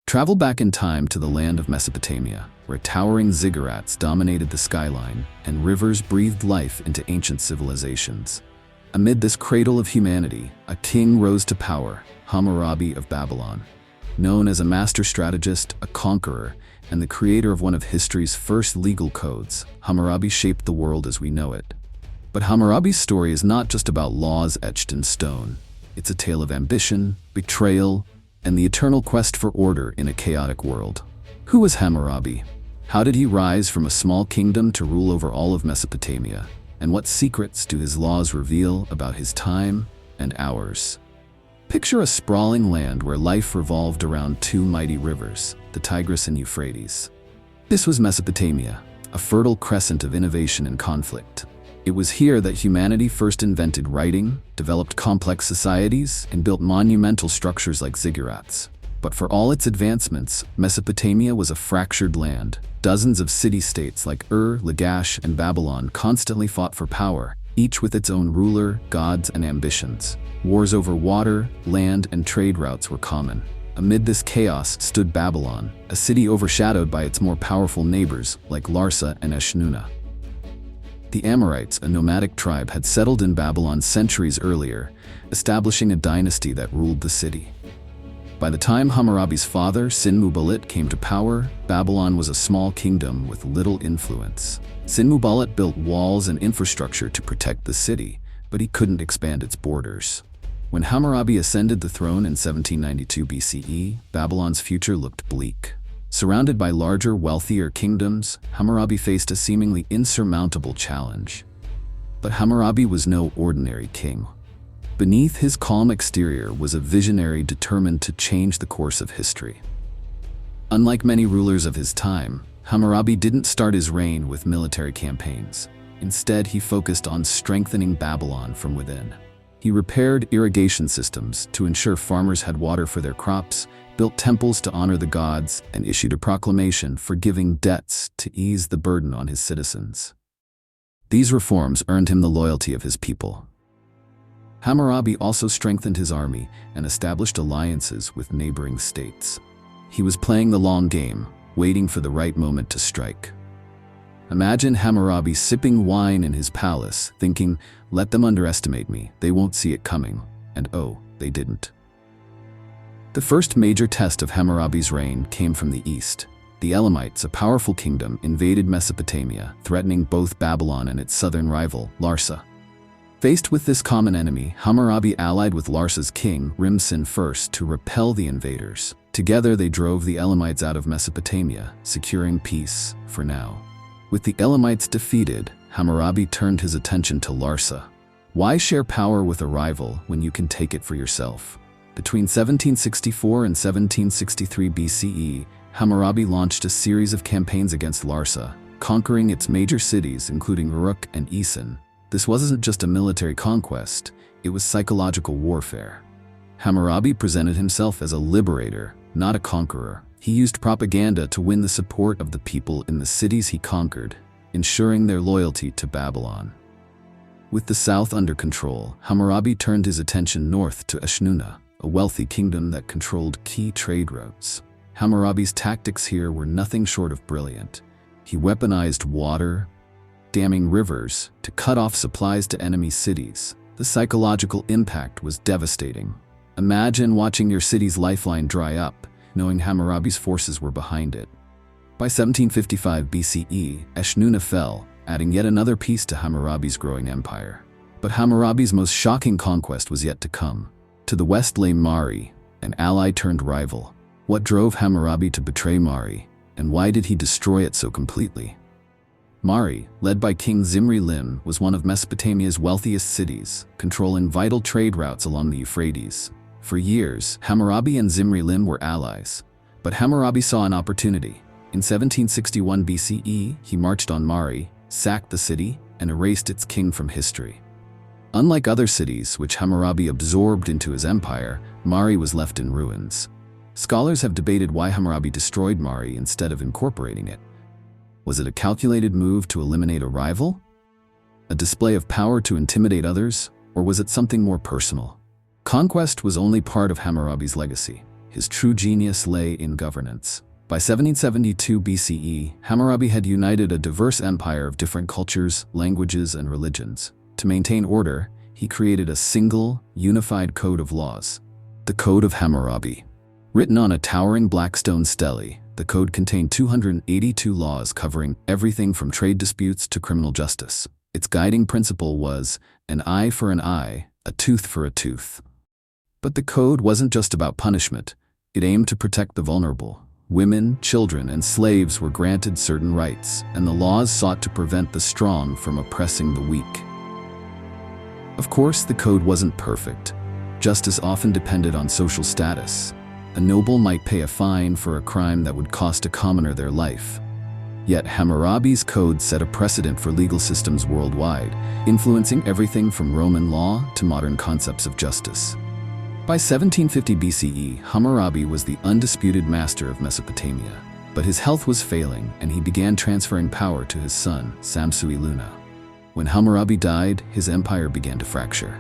Travel back in time to the land of Mesopotamia, where towering ziggurats dominated the skyline and rivers breathed life into ancient civilizations. Amid this cradle of humanity, a king rose to power, Hammurabi of Babylon. Known as a master strategist, a conqueror, and the creator of one of history's first legal codes, Hammurabi shaped the world as we know it. But Hammurabi's story is not just about laws etched in stone. It's a tale of ambition, betrayal, and the eternal quest for order in a chaotic world. Who was Hammurabi? How did he rise from a small kingdom to rule over all of Mesopotamia? And what secrets do his laws reveal about his time and ours? Picture a sprawling land where life revolved around two mighty rivers, the Tigris and Euphrates. This was Mesopotamia, a fertile crescent of innovation and conflict. It was here that humanity first invented writing, developed complex societies, and built monumental structures like ziggurats. But for all its advancements, Mesopotamia was a fractured land. Dozens of city-states like Ur, Lagash, and Babylon constantly fought for power, each with its own ruler, gods, and ambitions. Wars over water, land, and trade routes were common. Amid this chaos stood Babylon, a city overshadowed by its more powerful neighbors like Larsa and Eshnunna. The Amorites, a nomadic tribe, had settled in Babylon centuries earlier, establishing a dynasty that ruled the city. By the time Hammurabi's father, Sin-Muballit, came to power, Babylon was a small kingdom with little influence. Sin-Muballit built walls and infrastructure to protect the city, but he couldn't expand its borders. When Hammurabi ascended the throne in 1792 BCE, Babylon's future looked bleak. Surrounded by larger, wealthier kingdoms, Hammurabi faced a seemingly insurmountable challenge. But Hammurabi was no ordinary king. Beneath his calm exterior was a visionary determined to change the course of history. Unlike many rulers of his time, Hammurabi didn't start his reign with military campaigns. Instead, he focused on strengthening Babylon from within. He repaired irrigation systems to ensure farmers had water for their crops, built temples to honor the gods, and issued a proclamation forgiving debts to ease the burden on his citizens. These reforms earned him the loyalty of his people. Hammurabi also strengthened his army and established alliances with neighboring states. He was playing the long game, waiting for the right moment to strike. Imagine Hammurabi sipping wine in his palace, thinking, "Let them underestimate me, they won't see it coming." And oh, they didn't. The first major test of Hammurabi's reign came from the east. The Elamites, a powerful kingdom, invaded Mesopotamia, threatening both Babylon and its southern rival, Larsa. Faced with this common enemy, Hammurabi allied with Larsa's king, Rim-Sin I, to repel the invaders. Together they drove the Elamites out of Mesopotamia, securing peace for now. With the Elamites defeated, Hammurabi turned his attention to Larsa. Why share power with a rival when you can take it for yourself? Between 1764 and 1763 BCE, Hammurabi launched a series of campaigns against Larsa, conquering its major cities including Uruk and Isin. This wasn't just a military conquest, it was psychological warfare. Hammurabi presented himself as a liberator, not a conqueror. He used propaganda to win the support of the people in the cities he conquered, ensuring their loyalty to Babylon. With the south under control, Hammurabi turned his attention north to Eshnunna, a wealthy kingdom that controlled key trade routes. Hammurabi's tactics here were nothing short of brilliant. He weaponized water, damming rivers to cut off supplies to enemy cities. The psychological impact was devastating. Imagine watching your city's lifeline dry up, knowing Hammurabi's forces were behind it. By 1755 BCE, Eshnunna fell, adding yet another piece to Hammurabi's growing empire. But Hammurabi's most shocking conquest was yet to come. To the west lay Mari, an ally turned rival. What drove Hammurabi to betray Mari, and why did he destroy it so completely? Mari, led by King Zimri-Lim, was one of Mesopotamia's wealthiest cities, controlling vital trade routes along the Euphrates. For years, Hammurabi and Zimri-Lim were allies. But Hammurabi saw an opportunity. In 1761 BCE, he marched on Mari, sacked the city, and erased its king from history. Unlike other cities, which Hammurabi absorbed into his empire, Mari was left in ruins. Scholars have debated why Hammurabi destroyed Mari instead of incorporating it. Was it a calculated move to eliminate a rival? A display of power to intimidate others? Or was it something more personal? Conquest was only part of Hammurabi's legacy. his true genius lay in governance. By 1772 BCE, Hammurabi had united a diverse empire of different cultures, languages, and religions. To maintain order, he created a single, unified code of laws. The Code of Hammurabi. Written on a towering black stone stele, the code contained 282 laws covering everything from trade disputes to criminal justice. Its guiding principle was an eye for an eye, a tooth for a tooth. But the code wasn't just about punishment. It aimed to protect the vulnerable. Women, children, and slaves were granted certain rights, and the laws sought to prevent the strong from oppressing the weak. Of course, the code wasn't perfect. Justice often depended on social status. A noble might pay a fine for a crime that would cost a commoner their life. Yet Hammurabi's code set a precedent for legal systems worldwide, influencing everything from Roman law to modern concepts of justice. By 1750 BCE, Hammurabi was the undisputed master of Mesopotamia, but his health was failing and he began transferring power to his son, Samsu-iluna. When Hammurabi died, his empire began to fracture.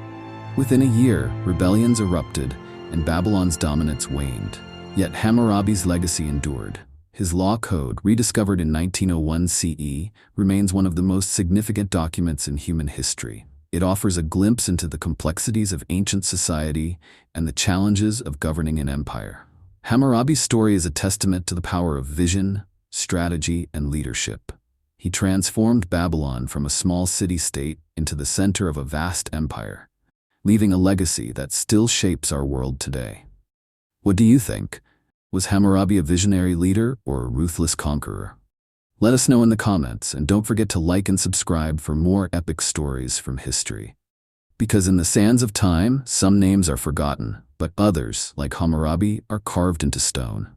Within a year, rebellions erupted and Babylon's dominance waned. Yet Hammurabi's legacy endured. His law code, rediscovered in 1901 CE, remains one of the most significant documents in human history. It offers a glimpse into the complexities of ancient society and the challenges of governing an empire. Hammurabi's story is a testament to the power of vision, strategy, and leadership. He transformed Babylon from a small city-state into the center of a vast empire, leaving a legacy that still shapes our world today. What do you think? Was Hammurabi a visionary leader or a ruthless conqueror? Let us know in the comments, and don't forget to like and subscribe for more epic stories from history. Because in the sands of time, some names are forgotten, but others, like Hammurabi, are carved into stone.